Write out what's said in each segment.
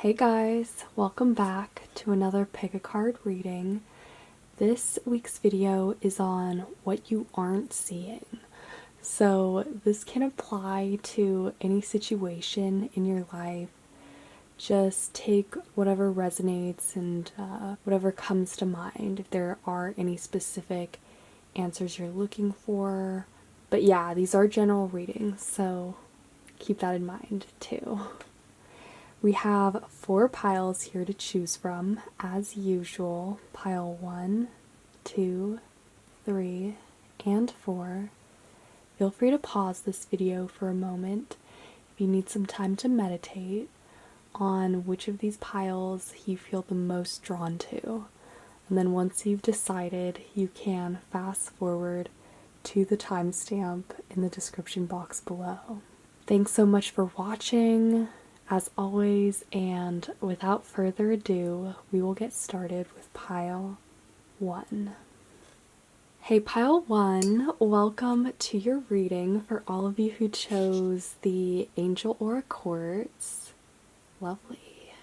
Hey guys, welcome back to another pick a card reading. This week's video is on what you aren't seeing. So this can apply to any situation in your life. Just take whatever resonates and whatever comes to mind if there are any specific answers you're looking for. But yeah, these are general readings, so keep that in mind too. We have 4 piles here to choose from, as usual. Pile 1, 2, 3, and 4. Feel free to pause this video for a moment if you need some time to meditate on which of these piles you feel the most drawn to. And then once you've decided, you can fast forward to the timestamp in the description box below. Thanks so much for watching, as always, and without further ado, we will get started with pile 1. Hey pile 1, welcome to your reading for all of you who chose the Angel Aura Quartz. Lovely.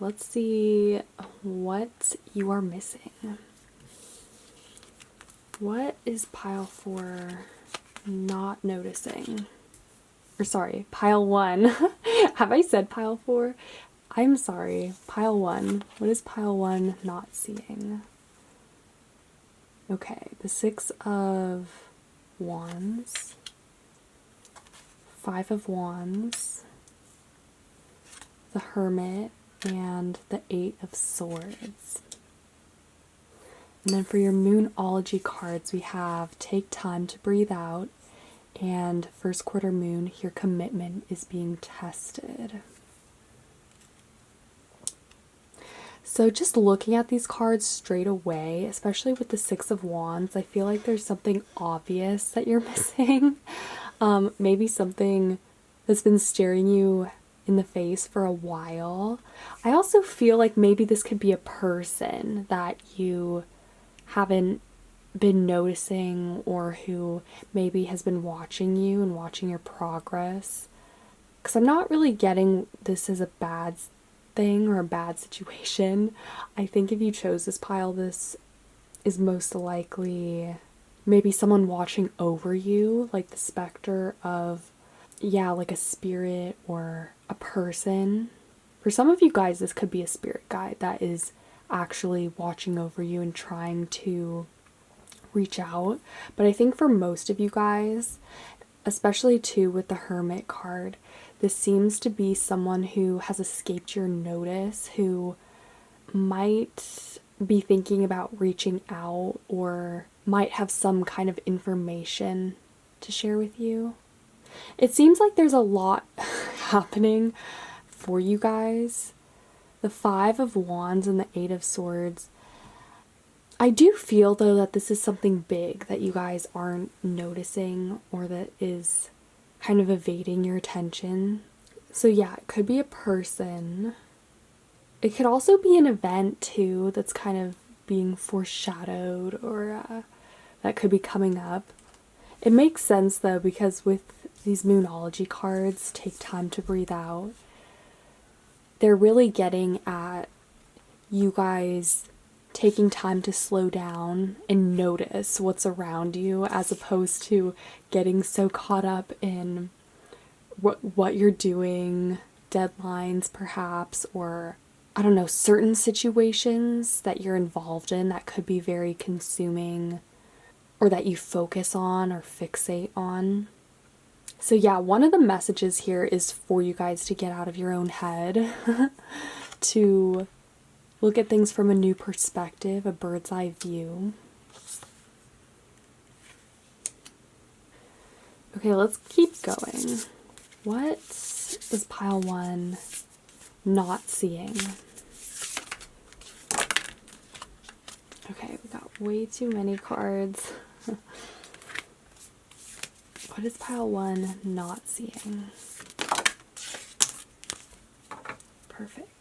Let's see what you are missing. What is pile 4 not noticing? Or sorry, pile 1. Have I said pile 4? I'm sorry. Pile 1. What is pile 1 not seeing? Okay, the 6 of Wands, 5 of Wands, the Hermit, and the 8 of Swords. And then for your Moonology cards, we have Take Time to Breathe Out, and first quarter moon, your commitment is being tested. So just looking at these cards straight away, especially with the 6 of Wands, I feel like there's something obvious that you're missing. Maybe something that's been staring you in the face for a while. I also feel like maybe this could be a person that you haven't been noticing, or who maybe has been watching you and watching your progress, because I'm not really getting this as a bad thing or a bad situation. I think if you chose this pile, this is most likely maybe someone watching over you, like the specter of, yeah, like a spirit or a person. For some of you guys, this could be a spirit guide that is actually watching over you and trying to reach out. But I think for most of you guys, especially too with the Hermit card, this seems to be someone who has escaped your notice, who might be thinking about reaching out or might have some kind of information to share with you. It seems like there's a lot happening for you guys. The 5 of Wands and the 8 of Swords, I do feel though that this is something big that you guys aren't noticing, or that is kind of evading your attention. So yeah, it could be a person. It could also be an event too that's kind of being foreshadowed, or that could be coming up. It makes sense though, because with these Moonology cards, Take Time to Breathe Out, they're really getting at you guys taking time to slow down and notice what's around you, as opposed to getting so caught up in what you're doing, deadlines perhaps, or I don't know, certain situations that you're involved in that could be very consuming, or that you focus on or fixate on. So yeah, one of the messages here is for you guys to get out of your own head, to look at things from a new perspective, a bird's eye view. Okay, let's keep going. What is pile 1 not seeing? Okay, we got way too many cards. What is pile 1 not seeing? Perfect.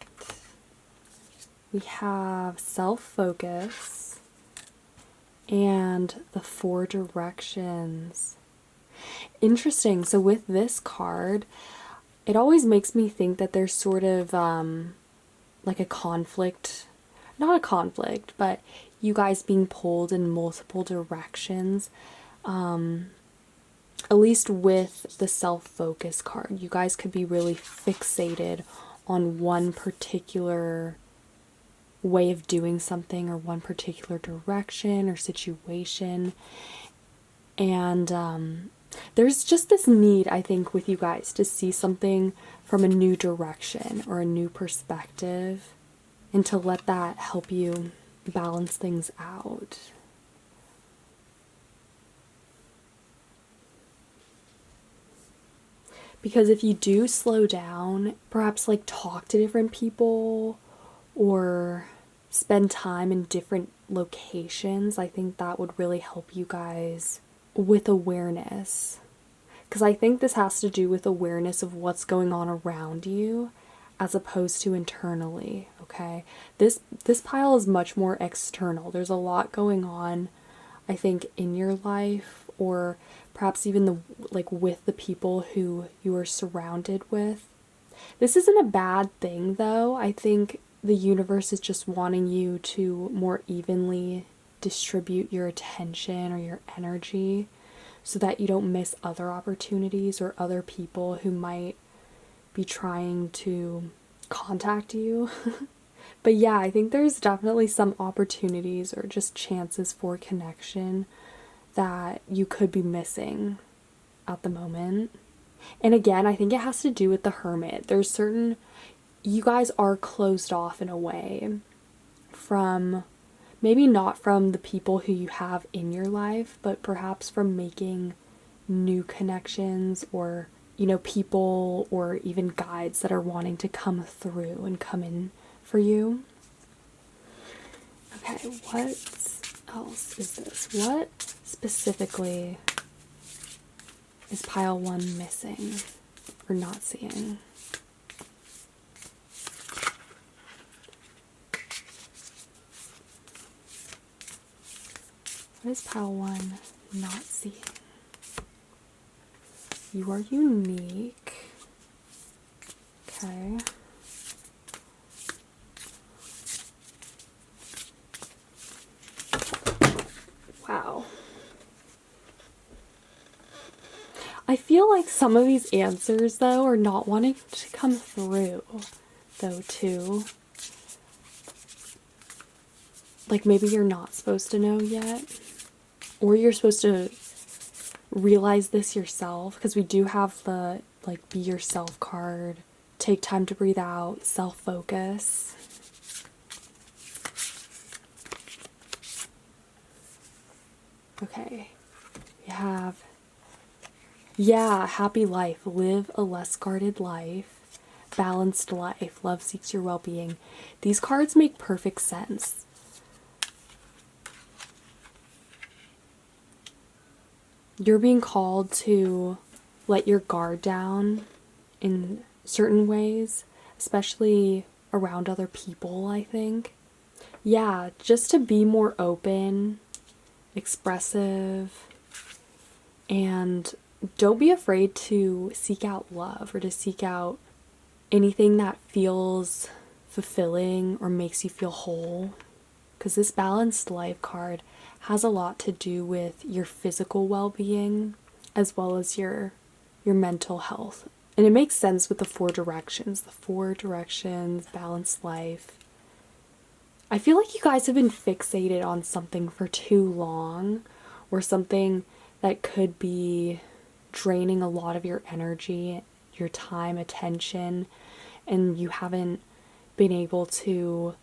We have self-focus and the 4 directions. Interesting. So with this card, it always makes me think that there's sort of like a conflict, not a conflict, but you guys being pulled in multiple directions. At least with the self-focus card, you guys could be really fixated on one particular way of doing something or one particular direction or situation. And there's just this need, I think, with you guys to see something from a new direction or a new perspective, and to let that help you balance things out. Because if you do slow down, perhaps like talk to different people or spend time in different locations, I think that would really help you guys with awareness. Because I think this has to do with awareness of what's going on around you as opposed to internally, okay? This pile is much more external. There's a lot going on, I think, in your life, or perhaps even with the people who you are surrounded with. This isn't a bad thing, though. I think the universe is just wanting you to more evenly distribute your attention or your energy so that you don't miss other opportunities or other people who might be trying to contact you. But yeah, I think there's definitely some opportunities or just chances for connection that you could be missing at the moment. And again, I think it has to do with the Hermit. You guys are closed off in a way from, maybe not from the people who you have in your life, but perhaps from making new connections, or, people or even guides that are wanting to come through and come in for you. Okay, what else is this? What specifically is pile 1 missing or not seeing? What is pile 1 not seeing? You are unique. Okay. Wow. I feel like some of these answers, though, are not wanting to come through, though, too. Like, maybe you're not supposed to know yet, or you're supposed to realize this yourself, because we do have the, be yourself card, take time to breathe out, self-focus. Okay, we have, happy life, live a less guarded life, balanced life, love seeks your well-being. These cards make perfect sense. You're being called to let your guard down in certain ways, especially around other people, I think. Yeah, just to be more open, expressive, and don't be afraid to seek out love or to seek out anything that feels fulfilling or makes you feel whole. Because this balanced life card has a lot to do with your physical well-being as well as your mental health. And it makes sense with the 4 directions. The 4 directions, balanced life. I feel like you guys have been fixated on something for too long, or something that could be draining a lot of your energy, your time, attention, and you haven't been able to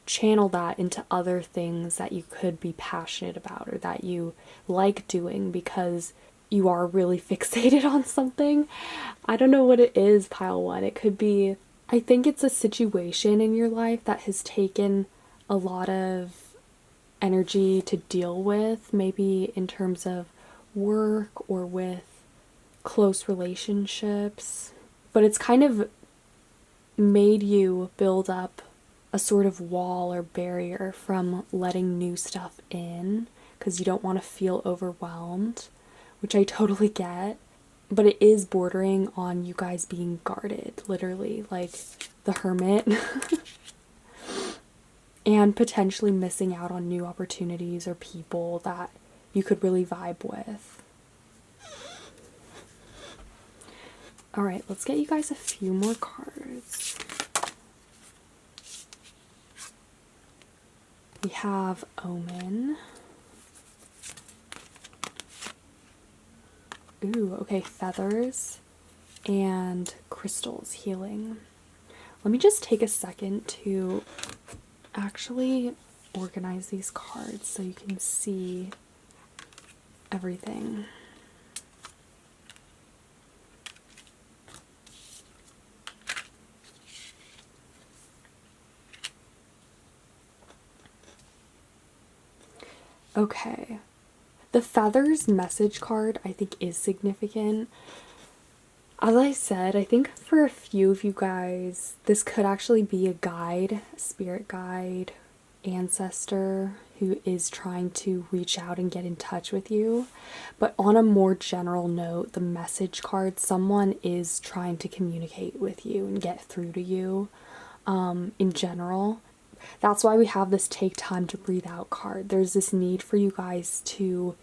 channel that into other things that you could be passionate about or that you like doing because you are really fixated on something. I don't know what it is, pile 1. It could be, I think it's a situation in your life that has taken a lot of energy to deal with, maybe in terms of work or with close relationships, but it's kind of made you build up a sort of wall or barrier from letting new stuff in because you don't want to feel overwhelmed, which I totally get. but it is bordering on you guys being guarded, literally, like the Hermit. And potentially missing out on new opportunities or people that you could really vibe with. Alright, let's get you guys a few more cards. We have Omen. Ooh, okay, feathers and crystals, healing. Let me just take a second to actually organize these cards so you can see everything. Okay. The feathers message card I think is significant. As I said, I think for a few of you guys, this could actually be a guide, a spirit guide, ancestor who is trying to reach out and get in touch with you. But on a more general note, the message card, someone is trying to communicate with you and get through to you in general. That's why we have this take time to breathe out card. There's this need for you guys to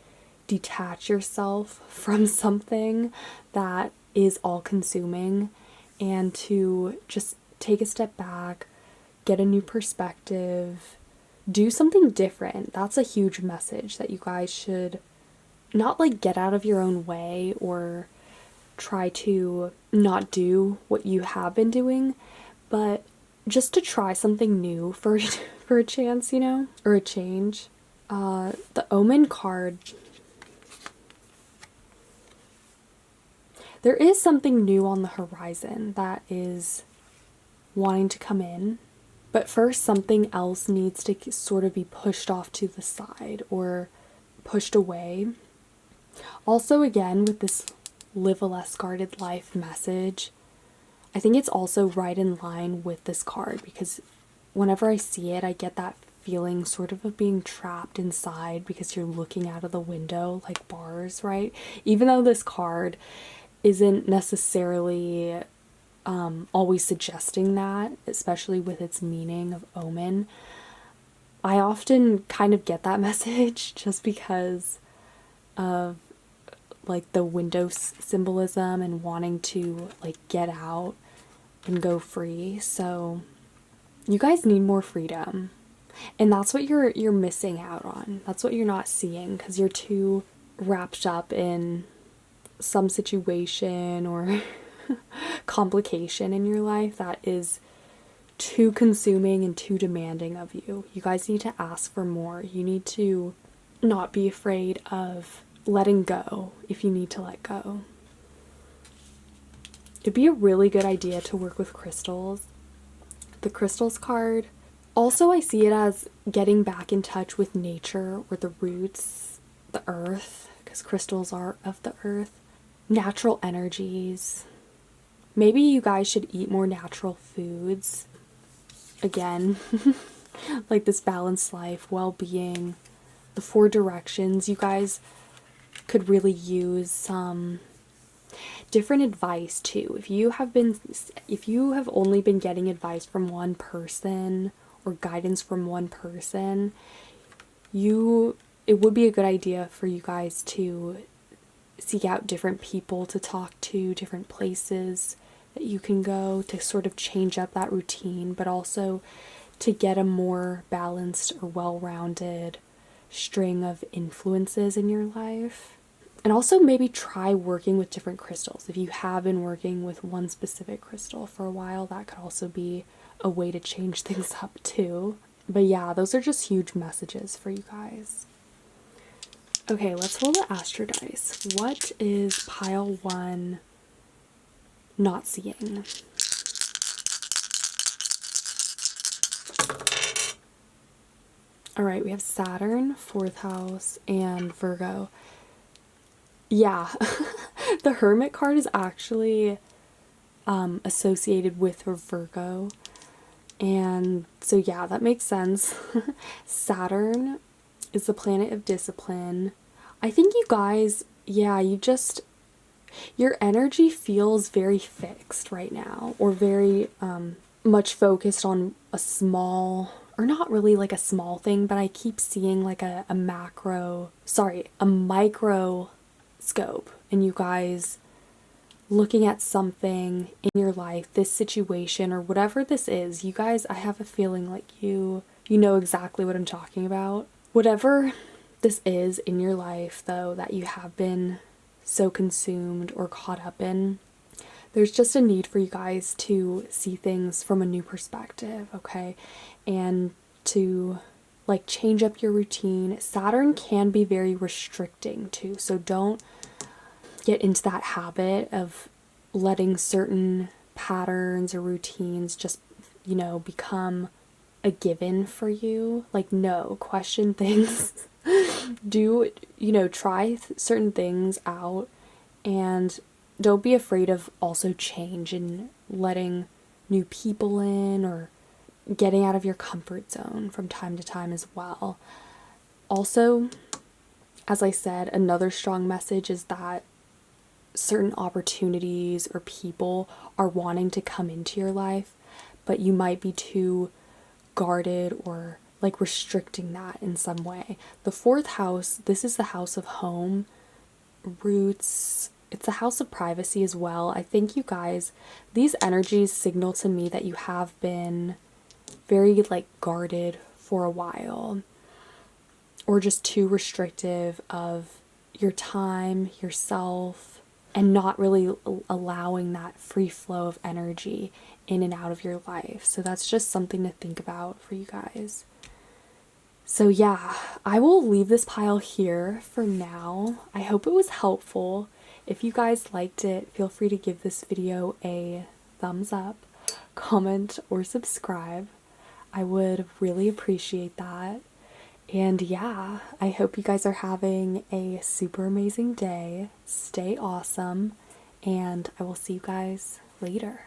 detach yourself from something that is all consuming and to just take a step back, get a new perspective, do something different. That's a huge message that you guys should not like get out of your own way or try to not do what you have been doing, but just to try something new for for a chance, you know, or a change. The Omen card, there is something new on the horizon that is wanting to come in, but first something else needs to sort of be pushed off to the side or pushed away. Also, again, with this live a less guarded life message, I think it's also right in line with this card because whenever I see it, I get that feeling sort of being trapped inside because you're looking out of the window like bars, right? Even though this card isn't necessarily always suggesting that, especially with its meaning of omen, I often kind of get that message just because of like the window symbolism and wanting to like get out and go free. So you guys need more freedom, and that's what you're missing out on. That's what you're not seeing because you're too wrapped up in some situation or complication in your life that is too consuming and too demanding of you. You guys need to ask for more. You need to not be afraid of letting go if you need to let go. It'd be a really good idea to work with crystals. The crystals card, also I see it as getting back in touch with nature or the roots, the earth, because crystals are of the earth. Natural energies. Maybe you guys should eat more natural foods. Again, like this balanced life, well-being, the 4 directions. You guys could really use some different advice too. If you have only been getting advice from one person or guidance from one person, it would be a good idea for you guys to seek out different people to talk to, different places that you can go to sort of change up that routine, but also to get a more balanced or well-rounded string of influences in your life. And also maybe try working with different crystals. If you have been working with one specific crystal for a while, that could also be a way to change things up too. But yeah, those are just huge messages for you guys. Okay, let's roll the Astro Dice. What is pile 1 not seeing? Alright, we have Saturn, 4th house, and Virgo. Yeah, the Hermit card is actually associated with Virgo. And so yeah, that makes sense. Saturn is the planet of discipline. I think you guys, yeah, you just Your energy feels very fixed right now, or very much focused on a small, or not really like a small thing, but I keep seeing like a micro scope, and you guys looking at something in your life, this situation or whatever this is. You guys, I have a feeling like you know exactly what I'm talking about. Whatever this is in your life, though, that you have been so consumed or caught up in, there's just a need for you guys to see things from a new perspective, okay? And to like change up your routine. Saturn can be very restricting too, so don't get into that habit of letting certain patterns or routines just, become a given for you. Like, no, question things. Do, try certain things out, and don't be afraid of also change and letting new people in, or getting out of your comfort zone from time to time as well. Also, as I said, another strong message is that certain opportunities or people are wanting to come into your life, but you might be too guarded or like restricting that in some way. The fourth house, this is the house of home, roots. It's a house of privacy as well. I think you guys, these energies signal to me that you have been very like guarded for a while, or just too restrictive of your time, yourself, and not really allowing that free flow of energy in and out of your life. So that's just something to think about for you guys. So yeah, I will leave this pile here for now. I hope it was helpful. If you guys liked it, feel free to give this video a thumbs up, comment, or subscribe. I would really appreciate that. And yeah, I hope you guys are having a super amazing day. Stay awesome, and I will see you guys later.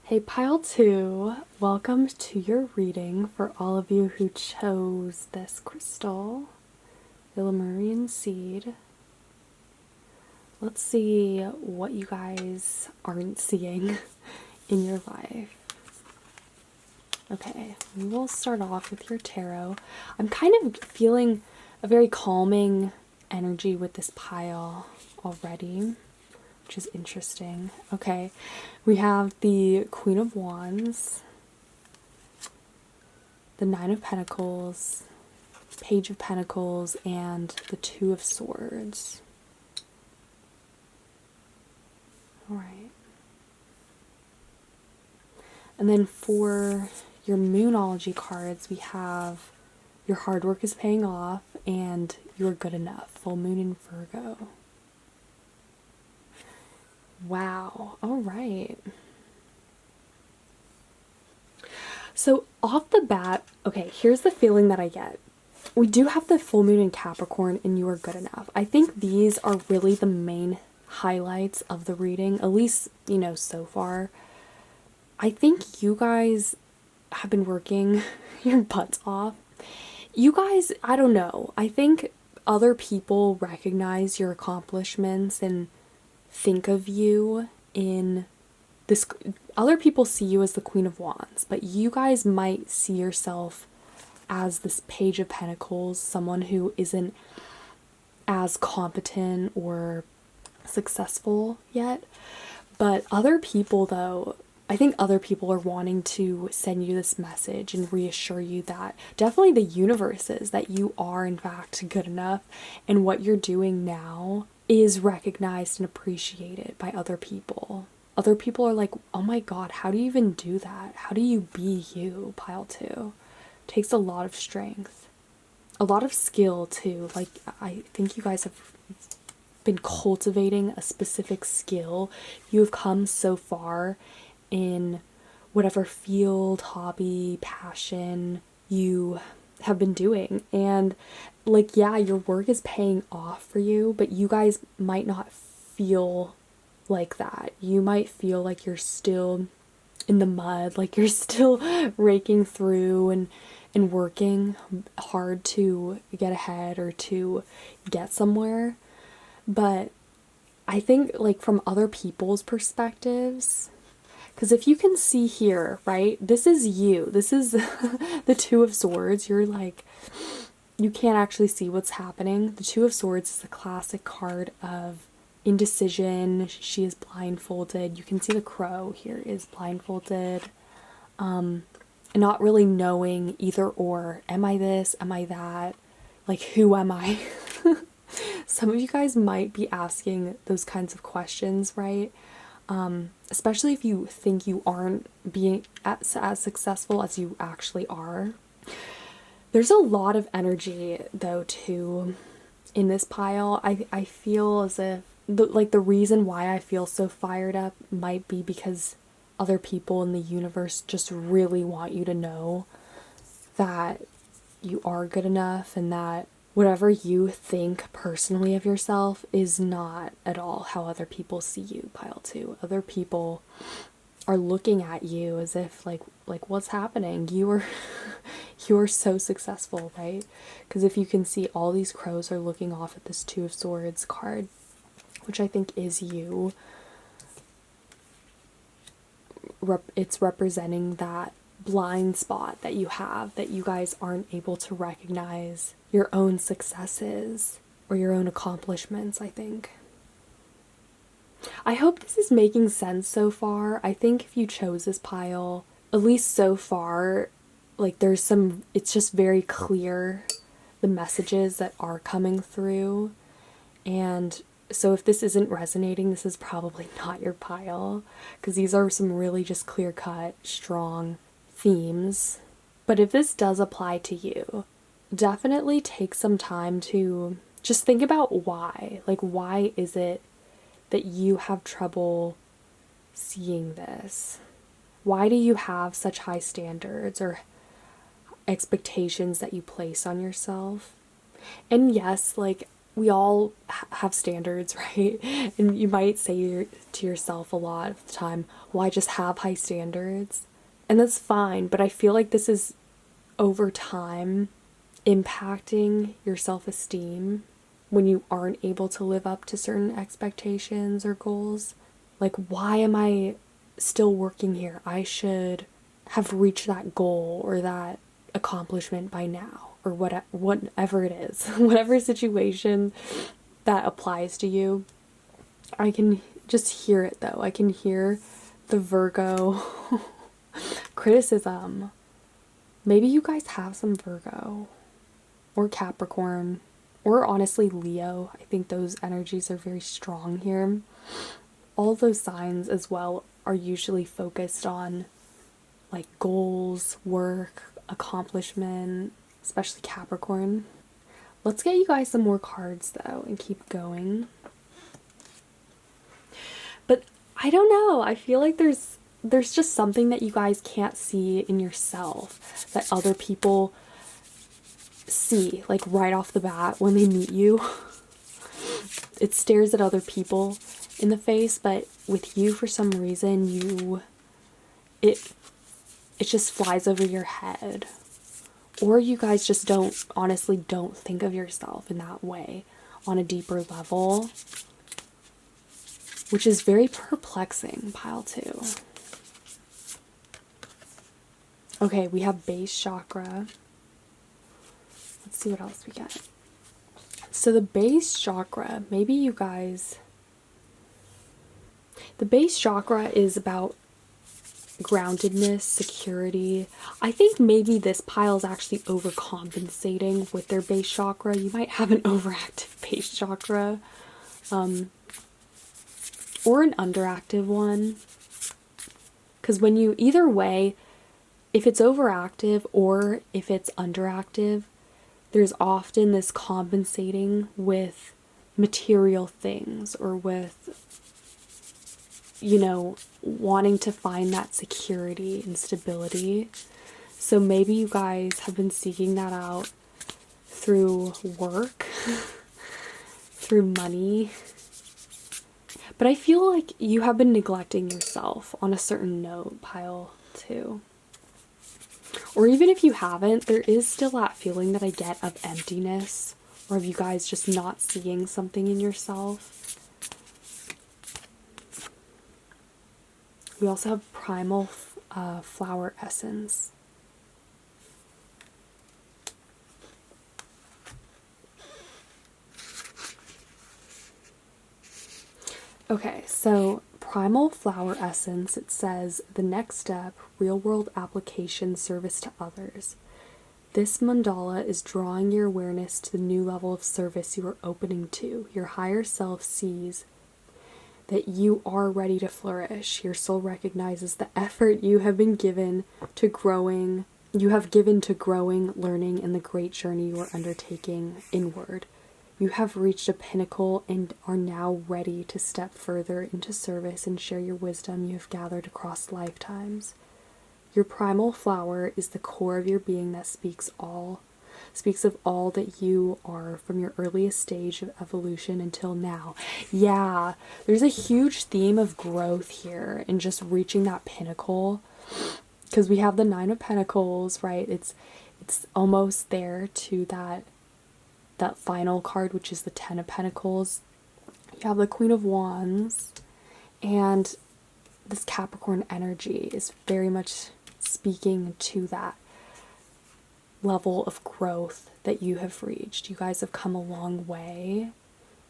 Hey Pile 2, welcome to your reading for all of you who chose this crystal, the Lemurian seed. Let's see what you guys aren't seeing in your life. Okay, we will start off with your tarot. I'm kind of feeling a very calming energy with this pile already, which is interesting. Okay, we have the Queen of Wands, the Nine of Pentacles, Page of Pentacles, and the Two of Swords. All right. And then for your Moonology cards, we have your hard work is paying off and you're good enough. Full moon in Virgo. Wow. All right. So off the bat, okay, here's the feeling that I get. We do have the full moon in Capricorn and you are good enough. I think these are really the main highlights of the reading, at least, so far. I think you guys have been working your butts off. You guys, I don't know. I think other people recognize your accomplishments and think of you in this. Other people see you as the Queen of Wands, but you guys might see yourself as this Page of Pentacles, someone who isn't as competent or successful yet. But other people, though, I think other people are wanting to send you this message and reassure you that definitely the universe is that you are in fact good enough, and what you're doing now is recognized and appreciated by other people. Other people are like, oh my god, how do you even do that? How do you be you, Pile 2? It takes a lot of strength. A lot of skill too. Like, I think you guys have been cultivating a specific skill. You have come so far in whatever field, hobby, passion you have been doing. And like, yeah, your work is paying off for you, but you guys might not feel like that. You might feel like you're still in the mud, like you're still raking through and working hard to get ahead or to get somewhere. But I think like from other people's perspectives, because if you can see here, right, this is you. This is the Two of Swords. You're like, you can't actually see what's happening. The Two of Swords is the classic card of indecision. She is blindfolded. You can see the crow here is blindfolded. Not really knowing either or. Am I this? Am I that? Like, who am I? Some of you guys might be asking those kinds of questions, right? Especially if you think you aren't being as successful as you actually are. There's a lot of energy, though, too, in this pile. I feel as if, the reason why I feel so fired up might be because other people in the universe just really want you to know that you are good enough, and that whatever you think personally of yourself is not at all how other people see you, pile 2. Other people are looking at you as if like what's happening? You are so successful, right? Because if you can see, all these crows are looking off at this Two of Swords card, which I think is you. It's representing that blind spot that you have, that you guys aren't able to recognize your own successes or your own accomplishments, I think. I hope this is making sense so far. I think if you chose this pile, at least so far, like there's some, it's just very clear the messages that are coming through. And so if this isn't resonating, this is probably not your pile, because these are some really just clear-cut, strong themes. But if this does apply to you, definitely take some time to just think about why. Like, why is it that you have trouble seeing this? Why do you have such high standards or expectations that you place on yourself? And yes, like, we all have standards, right? And you might say to yourself a lot of the time, well, I just have high standards. And that's fine, but I feel like this is, over time, impacting your self-esteem when you aren't able to live up to certain expectations or goals. Like, why am I still working here? I should have reached that goal or that accomplishment by now, or whatever it is. Whatever situation that applies to you. I can just hear it, though. I can hear the Virgo criticism. Maybe you guys have some Virgo or Capricorn, or honestly Leo. I think those energies are very strong here. All those signs as well are usually focused on like goals, work, accomplishment, especially Capricorn. Let's get you guys some more cards though and keep going. But I don't know, I feel like there's just something that you guys can't see in yourself that other people see, like right off the bat when they meet you. It stares at other people in the face, but with you, for some reason, it just flies over your head. Or you guys just honestly don't think of yourself in that way on a deeper level, which is very perplexing, pile 2. Okay, we have base chakra. Let's see what else we get. So the base chakra, maybe you guys... The base chakra is about groundedness, security. I think maybe this pile is actually overcompensating with their base chakra. You might have an overactive base chakra, or an underactive one. Because when you, either way, if it's overactive or if it's underactive, there's often this compensating with material things, or with, you know, wanting to find that security and stability. So maybe you guys have been seeking that out through work, through money. But I feel like you have been neglecting yourself on a certain note, pile 2. Or even if you haven't, there is still that feeling that I get of emptiness, or of you guys just not seeing something in yourself. We also have primal flower essence. Okay, so primal flower essence, it says the next step, real world application, service to others. This mandala is drawing your awareness to the new level of service you are opening to. Your higher self sees that you are ready to flourish. Your soul recognizes the effort you have been given to growing, learning, and the great journey you are undertaking inward. You have reached a pinnacle and are now ready to step further into service and share your wisdom you have gathered across lifetimes. Your primal flower is the core of your being that speaks of all that you are from your earliest stage of evolution until now. Yeah, there's a huge theme of growth here and just reaching that pinnacle, because we have the Nine of Pentacles, right? It's almost there to that final card, which is the Ten of Pentacles. You have the Queen of Wands, and this Capricorn energy is very much speaking to that level of growth that you have reached. You guys have come a long way,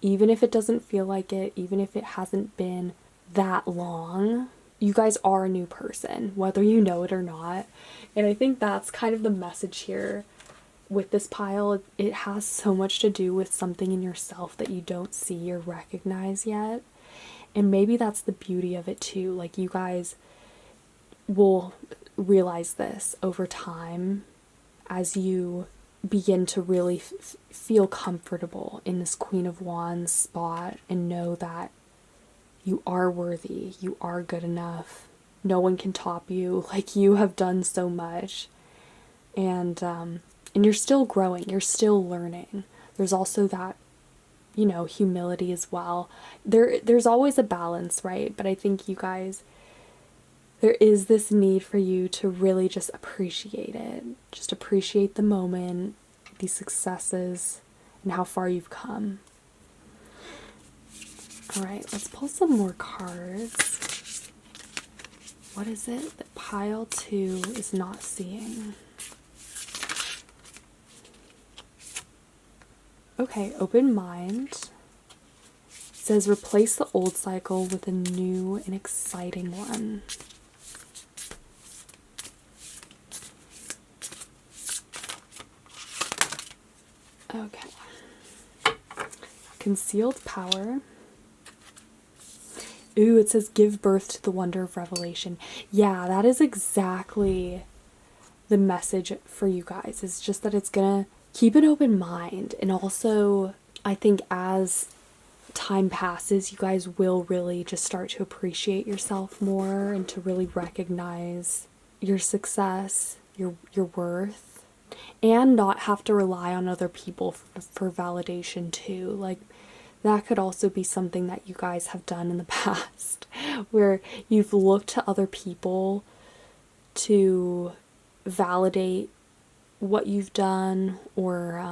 even if it doesn't feel like it, even if it hasn't been that long. You guys are a new person, whether you know it or not. And I think that's kind of the message here with this pile. It has so much to do with something in yourself that you don't see or recognize yet. And maybe that's the beauty of it too. Like, you guys will realize this over time as you begin to really feel comfortable in this Queen of Wands spot and know that you are worthy, you are good enough, no one can top you, like, you have done so much. And you're still growing, you're still learning. There's also that, humility as well. There's always a balance, right? But I think you guys, there is this need for you to really just appreciate it. Just appreciate the moment, these successes, and how far you've come. All right, let's pull some more cards. What is it that pile 2 is not seeing? Okay, open mind. It says replace the old cycle with a new and exciting one. Okay. Concealed power. Ooh, it says give birth to the wonder of revelation. Yeah, that is exactly the message for you guys. It's just that it's gonna keep an open mind. And also, I think as time passes, you guys will really just start to appreciate yourself more and to really recognize your success, your worth, and not have to rely on other people for validation too. Like, that could also be something that you guys have done in the past, where you've looked to other people to validate what you've done, or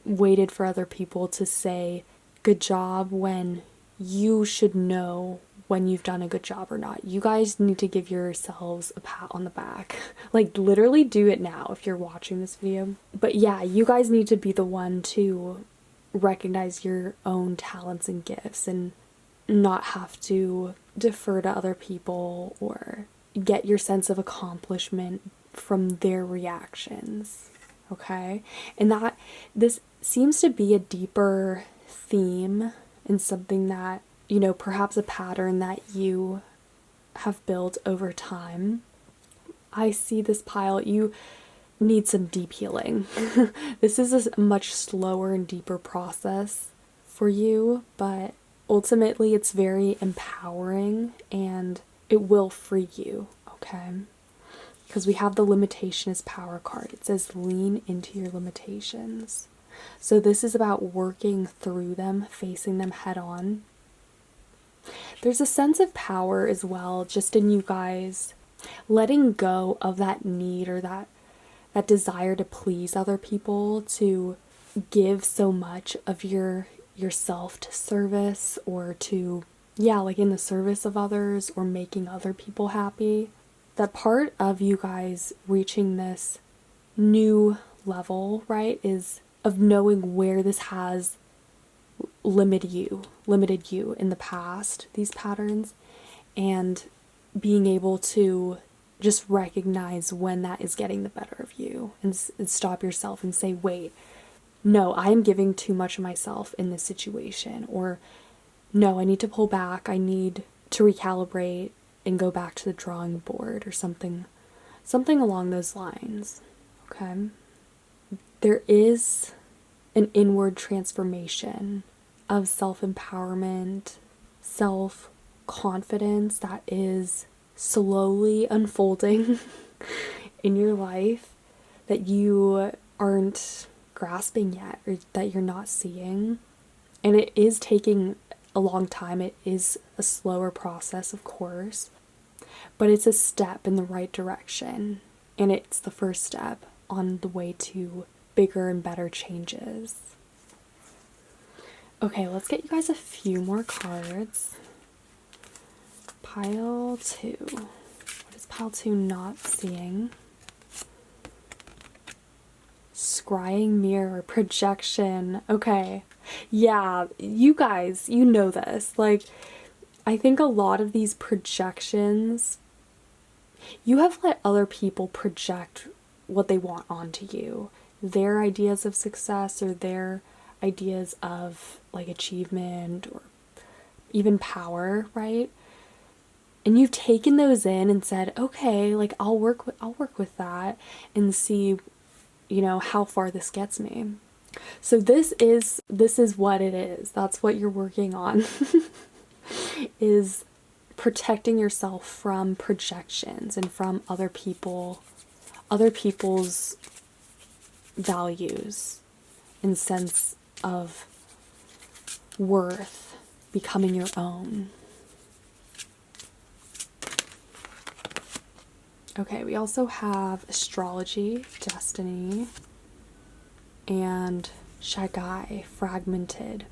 waited for other people to say good job when you should know when you've done a good job or not. You guys need to give yourselves a pat on the back. Like, literally do it now if you're watching this video. But yeah, you guys need to be the one to recognize your own talents and gifts and not have to defer to other people or get your sense of accomplishment from their reactions. Okay? And that this seems to be a deeper theme and something that, perhaps a pattern that you have built over time. I see this pile, you need some deep healing. This is a much slower and deeper process for you, but ultimately it's very empowering and it will free you, okay? Because we have the limitation as power card. It says lean into your limitations. So this is about working through them, facing them head on. There's a sense of power as well, just in you guys letting go of that need or that desire to please other people, to give so much of yourself to service or to yeah, like in the service of others or making other people happy. That part of you guys reaching this new level, right, is of knowing where this has limited you in the past, these patterns, and being able to just recognize when that is getting the better of you and stop yourself and say, wait, no, I am giving too much of myself in this situation, or no, I need to pull back, I need to recalibrate and go back to the drawing board, or something along those lines. Okay? There is an inward transformation of self-empowerment, self-confidence that is slowly unfolding in your life that you aren't grasping yet, or that you're not seeing. And it is taking a long time. It is a slower process, of course, but it's a step in the right direction. And it's the first step on the way to bigger and better changes. Okay, let's get you guys a few more cards. Pile 2. What is pile 2 not seeing? Scrying mirror, projection. Okay. Yeah, you guys, you know this. Like, I think a lot of these projections, you have let other people project what they want onto you. Their ideas of success, or their ideas of like achievement, or even power, right? And you've taken those in and said, okay, like I'll work with that and see, you know, how far this gets me. So this is what it is. That's what you're working on. Is protecting yourself from projections and from other people's values and sense of worth becoming your own. Okay, we also have astrology, destiny, and Shagai, fragmented.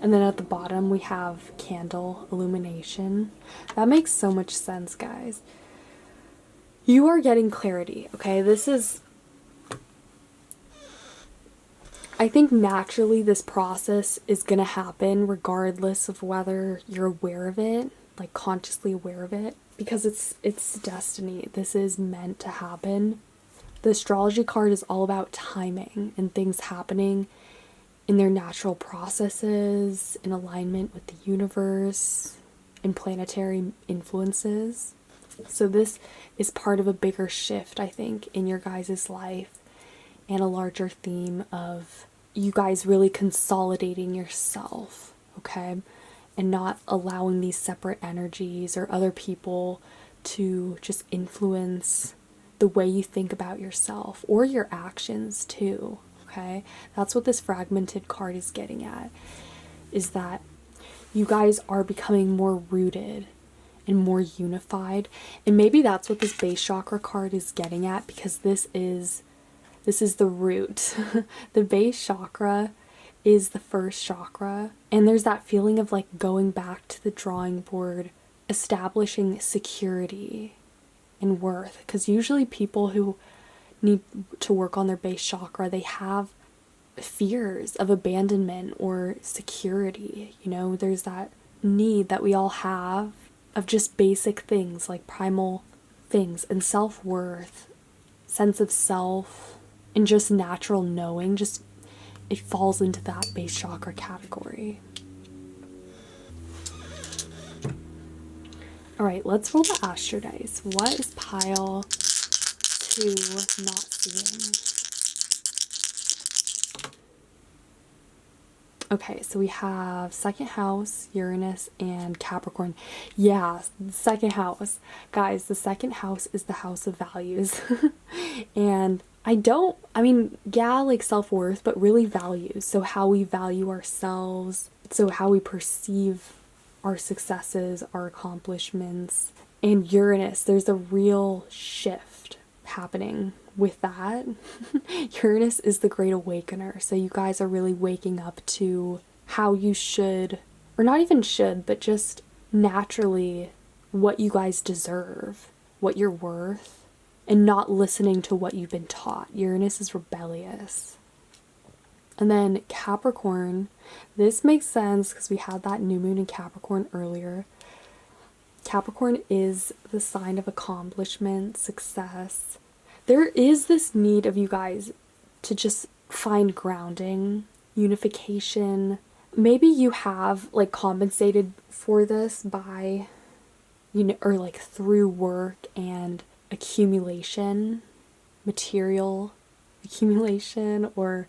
And then at the bottom we have candle, illumination. That makes so much sense, guys. You are getting clarity, okay? This is, I think naturally this process is gonna happen regardless of whether you're aware of it, like consciously aware of it, because it's destiny. This is meant to happen. The astrology card is all about timing and things happening in their natural processes, in alignment with the universe, and planetary influences. So this is part of a bigger shift, I think, in your guys' life, and a larger theme of you guys really consolidating yourself, okay? And not allowing these separate energies or other people to just influence the way you think about yourself or your actions too. Okay, that's what this fragmented card is getting at, is that you guys are becoming more rooted and more unified. And maybe that's what this base chakra card is getting at, because this is the root. The base chakra is the first chakra, and there's that feeling of like going back to the drawing board, establishing security and worth, because usually people who need to work on their base chakra, they have fears of abandonment or security. You know, there's that need that we all have of just basic things, like primal things, and self-worth, sense of self, and just natural knowing. Just, it falls into that base chakra category. Alright, let's roll the Astro dice. What is pile 2 not seeing? Okay, so we have second house, Uranus, and Capricorn. Yeah, second house. Guys, the second house is the house of values. And yeah, like self-worth, but really values. So how we value ourselves, so how we perceive our successes, our accomplishments. And Uranus, there's a real shift happening with that. Uranus is the great awakener, so you guys are really waking up to how you should, or not even should, but just naturally what you guys deserve, what you're worth, and not listening to what you've been taught. Uranus is rebellious. And then Capricorn, this makes sense because we had that new moon in Capricorn earlier. Capricorn is the sign of accomplishment, success. There is this need of you guys to just find grounding, unification. Maybe you have like compensated for this by, you know, or like through work and accumulation, material accumulation, or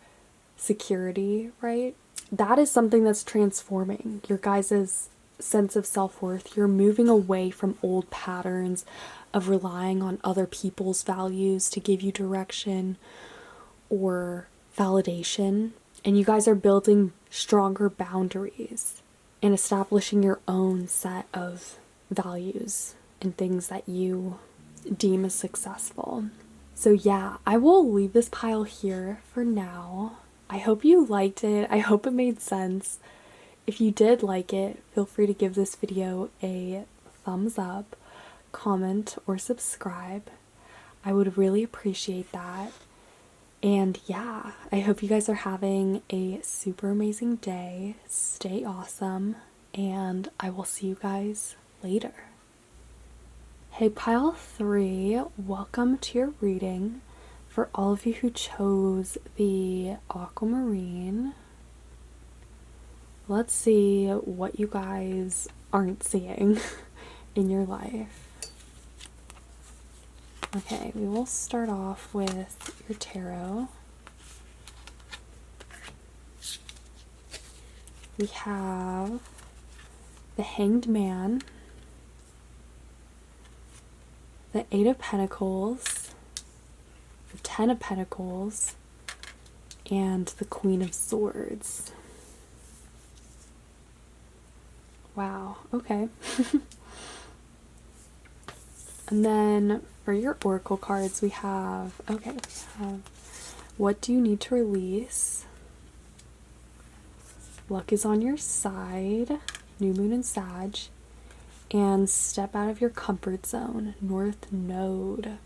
security, right? That is something that's transforming your guys' sense of self-worth. You're moving away from old patterns of relying on other people's values to give you direction or validation, and you guys are building stronger boundaries and establishing your own set of values and things that you deem as successful. So yeah, I will leave this pile here for now. I hope you liked it. I hope it made sense. If you did like it, feel free to give this video a thumbs up, comment, or subscribe. I would really appreciate that. And yeah, I hope you guys are having a super amazing day. Stay awesome, and I will see you guys later. Hey pile 3, welcome to your reading. For all of you who chose the Aquamarine, let's see what you guys aren't seeing in your life. Okay, we will start off with your tarot. We have the Hanged Man, the Eight of Pentacles, the Ten of Pentacles, and the Queen of Swords. Wow, okay. And then for your oracle cards, we have, what do you need to release? Luck is on your side, new moon and Sag, and step out of your comfort zone, North Node.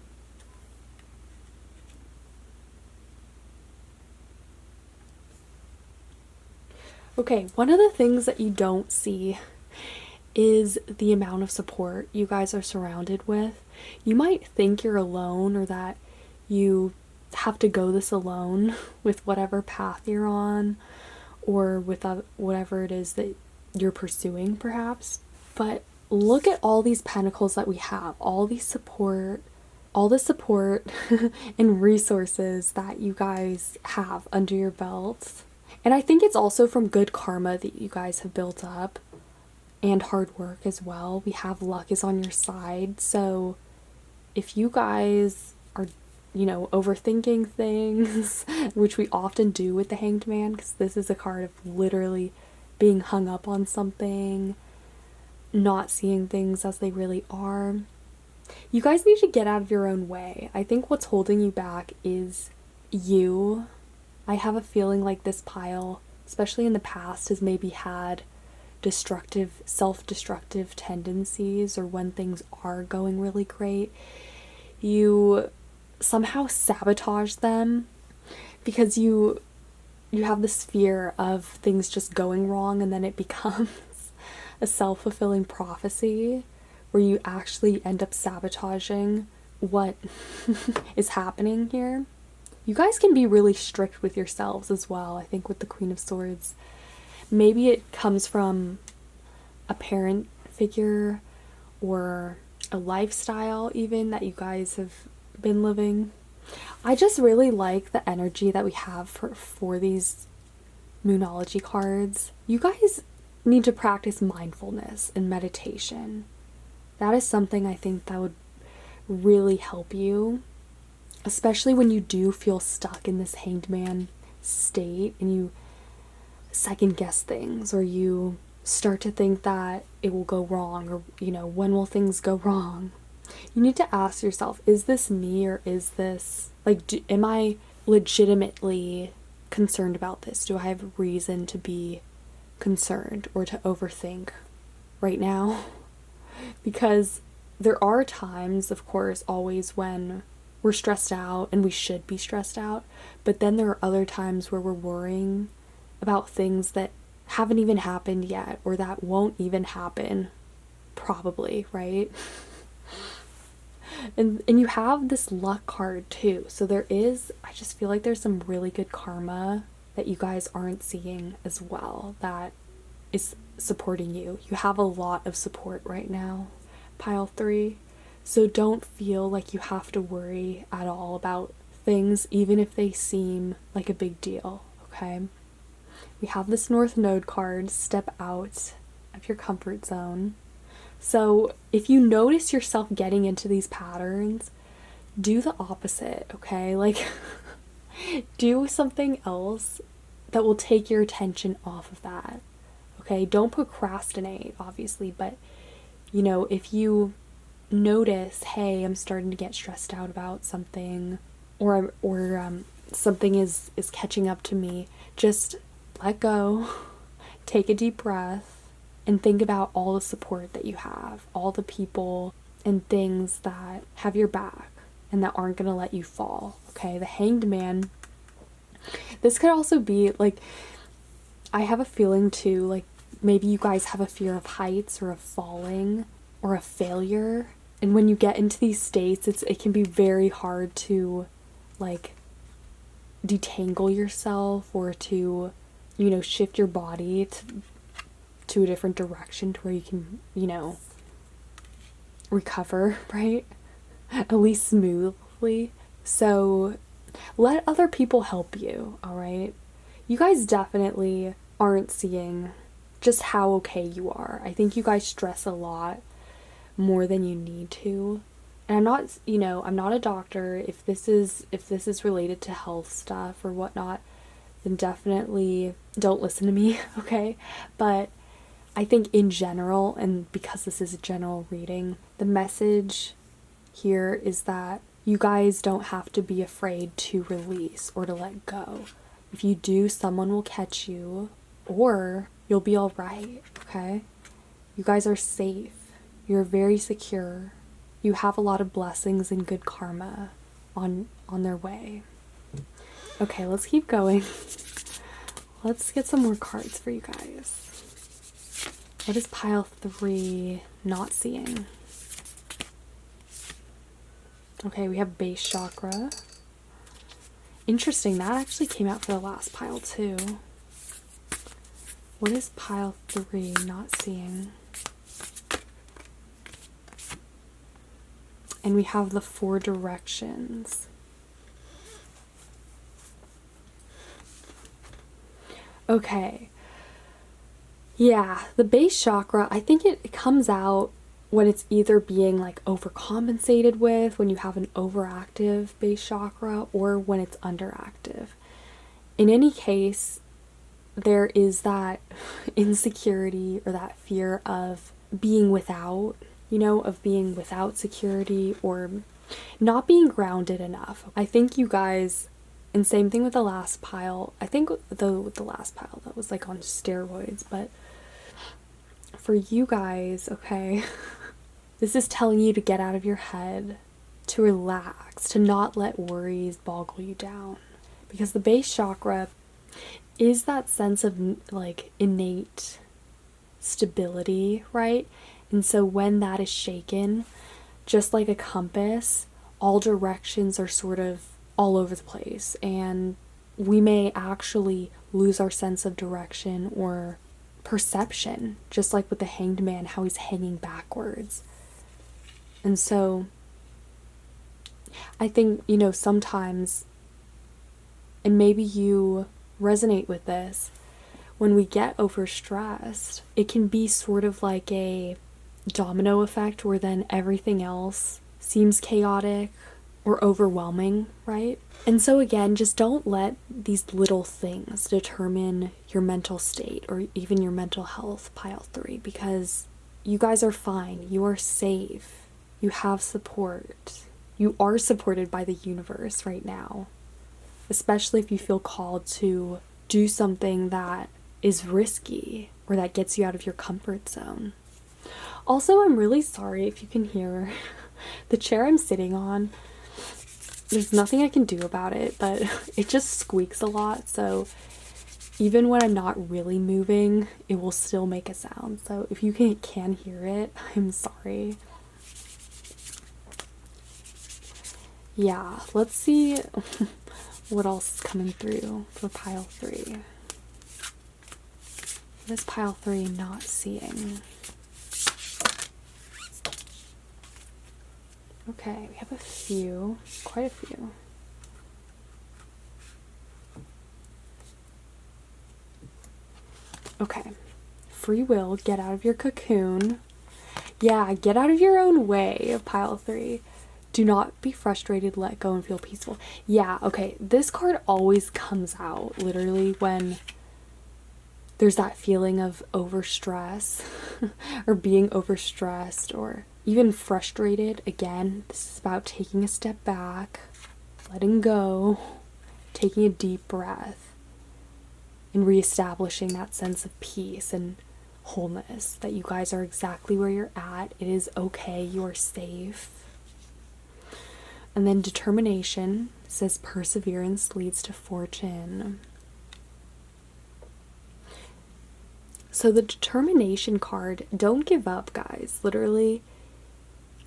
Okay, one of the things that you don't see is the amount of support you guys are surrounded with. You might think you're alone, or that you have to go this alone with whatever path you're on, or with whatever it is that you're pursuing perhaps. But look at all these pentacles that we have, all the support and resources that you guys have under your belts. And I think it's also from good karma that you guys have built up, and hard work as well. We have luck is on your side. So if you guys are, you know, overthinking things, which we often do with the Hanged Man, because this is a card of literally being hung up on something, not seeing things as they really are, you guys need to get out of your own way. I think what's holding you back is you. I have a feeling like this pile, especially in the past, has maybe had self-destructive tendencies, or when things are going really great, you somehow sabotage them because you have this fear of things just going wrong, and then it becomes a self-fulfilling prophecy where you actually end up sabotaging what is happening here. You guys can be really strict with yourselves as well, I think, with the Queen of Swords. Maybe it comes from a parent figure or a lifestyle even that you guys have been living. I just really like the energy that we have for these Moonology cards. You guys need to practice mindfulness and meditation. That is something I think that would really help you, especially when you do feel stuck in this Hanged Man state and you second guess things, or you start to think that it will go wrong, or, you know, when will things go wrong? You need to ask yourself, is this me, or is this, like, am I legitimately concerned about this? Do I have reason to be concerned or to overthink right now? Because there are times, of course, always when we're stressed out, and we should be stressed out, but then there are other times where we're worrying about things that haven't even happened yet, or that won't even happen, probably, right? And you have this luck card too, so there is, I just feel like there's some really good karma that you guys aren't seeing as well, that is supporting you. You have a lot of support right now, pile 3. So don't feel like you have to worry at all about things, even if they seem like a big deal, okay? We have this North Node card, step out of your comfort zone. So if you notice yourself getting into these patterns, do the opposite, okay? Like, do something else that will take your attention off of that, okay? Don't procrastinate, obviously, but, you know, if you notice, hey, I'm starting to get stressed out about something, or something is catching up to me, just let go, take a deep breath, and think about all the support that you have, all the people and things that have your back and that aren't going to let you fall, okay? The Hanged Man, this could also be, like, I have a feeling too, like, maybe you guys have a fear of heights, or of falling, or of failure. And when you get into these states, it can be very hard to, like, detangle yourself, or to, you know, shift your body to a different direction to where you can, you know, recover, right? At least smoothly. So let other people help you, all right? You guys definitely aren't seeing just how okay you are. I think you guys stress a lot more than you need to. And I'm not, you know, I'm not a doctor. If this is related to health stuff or whatnot, then definitely don't listen to me, okay? But I think in general, and because this is a general reading, the message here is that you guys don't have to be afraid to release or to let go. If you do, someone will catch you, or you'll be all right, okay? You guys are safe. You're very secure. You have a lot of blessings and good karma on their way. Okay, let's keep going. Let's get some more cards for you guys. What is pile 3 not seeing? Okay, we have base chakra. Interesting, that actually came out for the last pile too. What is pile 3 not seeing? And we have the 4 directions. Okay. Yeah, the base chakra, I think it comes out when it's either being like overcompensated with, when you have an overactive base chakra, or when it's underactive. In any case, there is that insecurity or that fear of being without, you know, of being without security, or not being grounded enough. I think you guys, and same thing with the last pile, I think with the last pile that was like on steroids, but for you guys, okay, this is telling you to get out of your head, to relax, to not let worries boggle you down. Because the base chakra is that sense of like innate stability, right? And so when that is shaken, just like a compass, all directions are sort of all over the place, and we may actually lose our sense of direction or perception, just like with the Hanged Man, how he's hanging backwards. And so I think, you know, sometimes, and maybe you resonate with this, when we get overstressed, it can be sort of like a domino effect where then everything else seems chaotic or overwhelming, right? And so again, just don't let these little things determine your mental state or even your mental health, pile 3, because you guys are fine. You are safe. You have support. You are supported by the universe right now, especially if you feel called to do something that is risky or that gets you out of your comfort zone. Also, I'm really sorry if you can hear the chair I'm sitting on. There's nothing I can do about it, but it just squeaks a lot, so even when I'm not really moving, it will still make a sound. So if you can hear it, I'm sorry. Yeah, let's see what else is coming through for pile 3. What is pile 3 not seeing? Okay, we have a few, quite a few. Okay, free will, get out of your cocoon. Yeah, get out of your own way, pile 3. Do not be frustrated, let go, and feel peaceful. Yeah, okay, this card always comes out literally when there's that feeling of overstress or being overstressed or even frustrated. Again, this is about taking a step back, letting go, taking a deep breath, and reestablishing that sense of peace and wholeness, that you guys are exactly where you're at. It is okay, you are safe. And then determination says perseverance leads to fortune. So the determination card, don't give up, guys. Literally,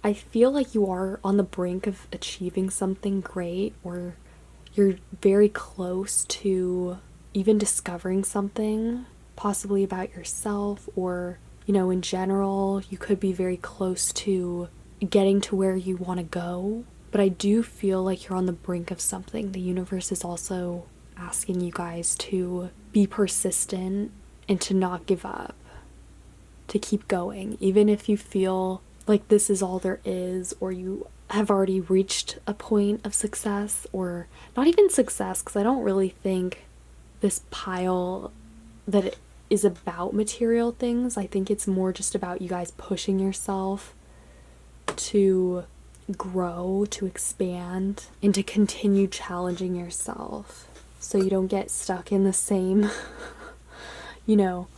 I feel like you are on the brink of achieving something great, or you're very close to even discovering something, possibly about yourself, or, you know, in general, you could be very close to getting to where you want to go. But I do feel like you're on the brink of something. The universe is also asking you guys to be persistent and to not give up, to keep going, even if you feel like this is all there is, or you have already reached a point of success, or not even success, because I don't really think this pile that it is about material things. I think it's more just about you guys pushing yourself to grow, to expand, and to continue challenging yourself so you don't get stuck in the same you know,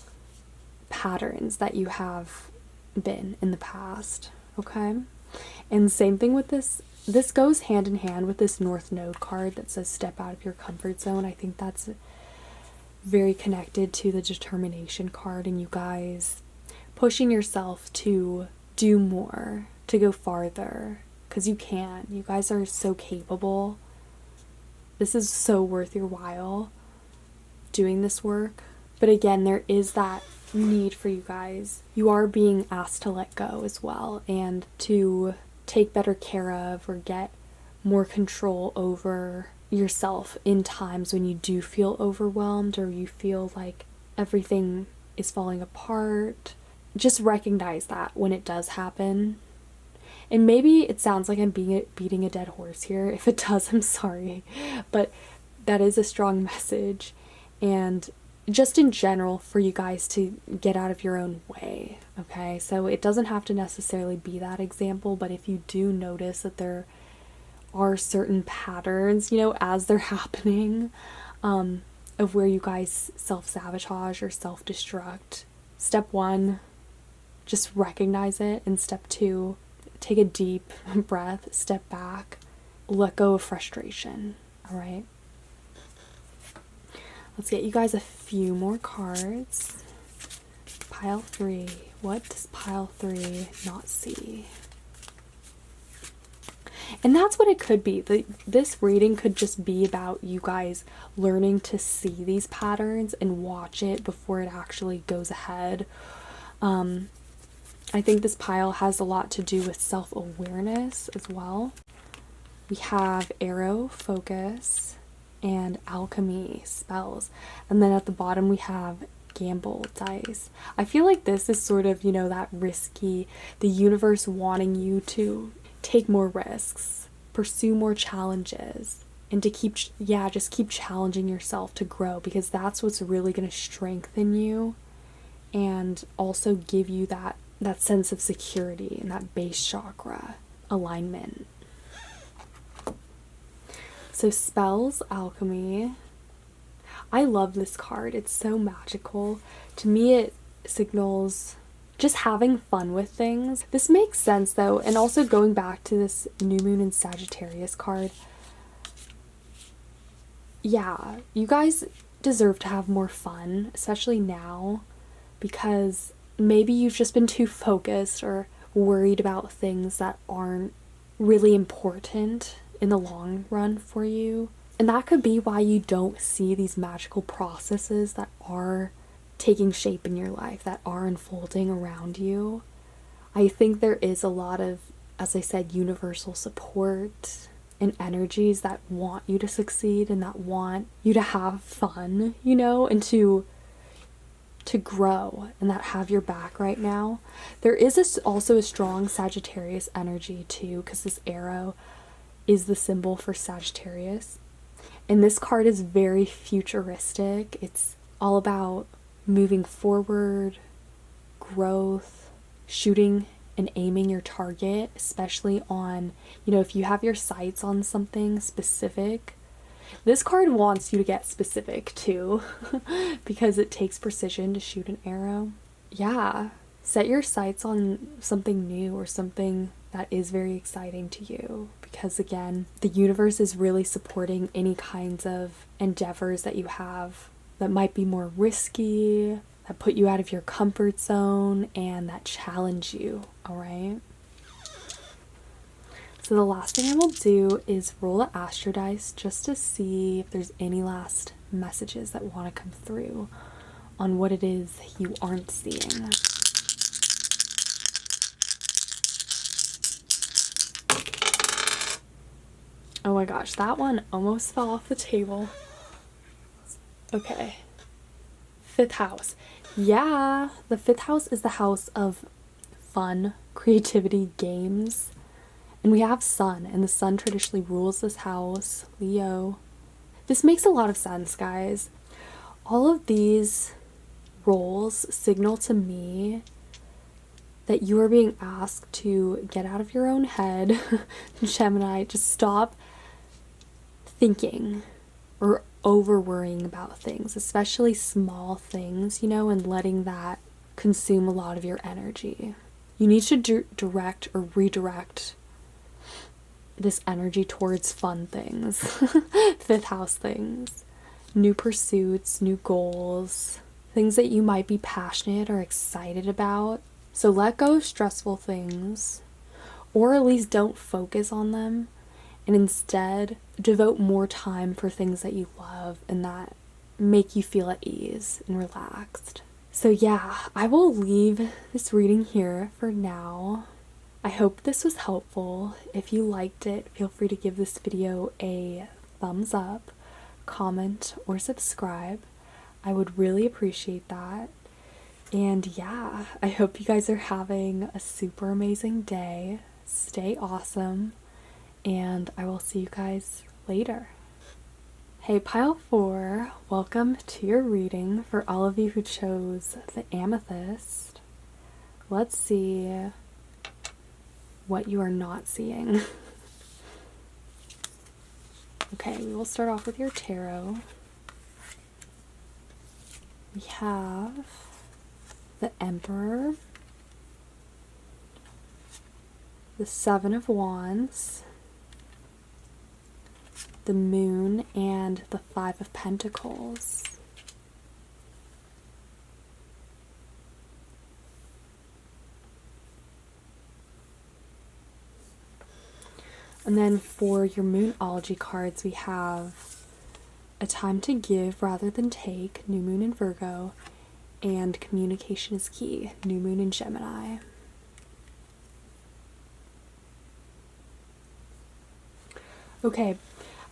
patterns that you have been in the past, okay? And same thing with this. This goes hand in hand with this North Node card that says step out of your comfort zone. I think that's very connected to the determination card, and you guys pushing yourself to do more, to go farther, because you can. You guys are so capable. This is so worth your while doing this work. But again, there is that need for you guys. You are being asked to let go as well, and to take better care of or get more control over yourself in times when you do feel overwhelmed or you feel like everything is falling apart. Just recognize that when it does happen. And maybe it sounds like I'm beating a dead horse here. If it does, I'm sorry. But that is a strong message. And just in general, for you guys to get out of your own way, okay? So it doesn't have to necessarily be that example, but if you do notice that there are certain patterns, you know, as they're happening, of where you guys self-sabotage or self-destruct, step 1, just recognize it, and step 2, take a deep breath, step back, let go of frustration, all right? Let's get you guys a few more cards. Pile 3. What does pile 3 not see? And that's what it could be. This reading could just be about you guys learning to see these patterns and watch it before it actually goes ahead. I think this pile has a lot to do with self-awareness as well. We have arrow, focus, and alchemy, spells. And then at the bottom we have gamble, dice. I feel like this is sort of, you know, that risky, the universe wanting you to take more risks, pursue more challenges, and to keep, just keep challenging yourself to grow, because that's what's really going to strengthen you and also give you that sense of security and that base chakra. alignment. So spells, alchemy. I love this card. It's so magical. To me, it signals just having fun with things. This makes sense though, and also going back to this new moon in Sagittarius card. Yeah, you guys deserve to have more fun, especially now, because maybe you've just been too focused or worried about things that aren't really important in the long run for you. And that could be why you don't see these magical processes that are taking shape in your life, that are unfolding around you. I think there is a lot of, as I said, universal support and energies that want you to succeed and that want you to have fun, you know, and to grow, and that have your back right now. There is also a strong Sagittarius energy too, because this arrow is the symbol for Sagittarius. And this card is very futuristic. It's all about moving forward, growth, shooting and aiming your target, especially on, you know, if you have your sights on something specific. This card wants you to get specific too, because it takes precision to shoot an arrow. Yeah, set your sights on something new or something that is very exciting to you, because again, the universe is really supporting any kinds of endeavors that you have that might be more risky, that put you out of your comfort zone, and that challenge you, all right? So the last thing I will do is roll the astro dice just to see if there's any last messages that want to come through on what it is you aren't seeing. Oh my gosh, that one almost fell off the table. Okay. 5th house. Yeah, the 5th house is the house of fun, creativity, games. And we have Sun, and the Sun traditionally rules this house, Leo. This makes a lot of sense, guys. All of these roles signal to me that you are being asked to get out of your own head. Gemini, just stop thinking or over worrying about things, especially small things, you know, and letting that consume a lot of your energy. You need to direct or redirect this energy towards fun things, 5th house things, new pursuits, new goals, things that you might be passionate or excited about. So let go of stressful things, or at least don't focus on them, and instead devote more time for things that you love and that make you feel at ease and relaxed. So yeah, I will leave this reading here for now. I hope this was helpful. If you liked it, feel free to give this video a thumbs up, comment, or subscribe. I would really appreciate that. And yeah, I hope you guys are having a super amazing day. Stay awesome, and I will see you guys later. Hey Pile 4, welcome to your reading for all of you who chose the Amethyst. Let's see what you are not seeing. Okay, we will start off with your tarot. We have the Emperor, the 7 of Wands, the Moon, and the 5 of Pentacles. And then for your Moonology cards, we have a time to give rather than take, New Moon in Virgo, and communication is key, New Moon in Gemini. Okay,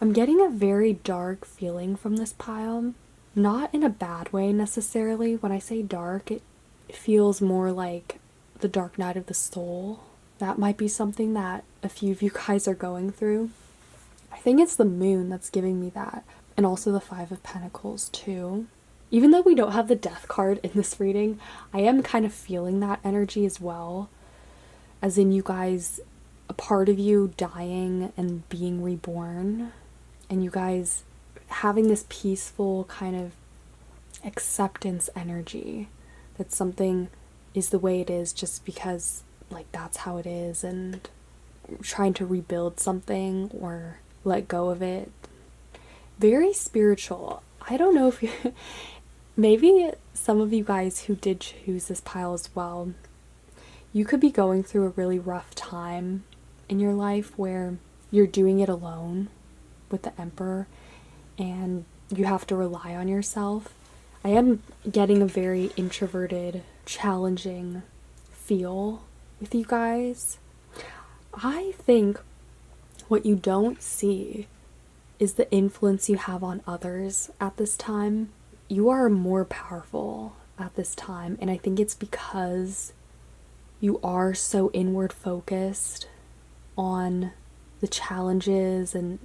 I'm getting a very dark feeling from this pile. Not in a bad way necessarily. When I say dark, it feels more like the dark night of the soul. That might be something that a few of you guys are going through. I think it's the moon that's giving me that. And also the 5 of Pentacles too. Even though we don't have the death card in this reading, I am kind of feeling that energy as well. As in you guys part of you dying and being reborn, and you guys having this peaceful kind of acceptance energy that something is the way it is just because like that's how it is, and trying to rebuild something or let go of it. Very spiritual. I don't know if you maybe some of you guys who did choose this pile as well, you could be going through a really rough time in your life where you're doing it alone with the Emperor and you have to rely on yourself. I am getting a very introverted, challenging feel with you guys. I think what you don't see is the influence you have on others at this time. You are more powerful at this time, and I think it's because you are so inward focused on the challenges, and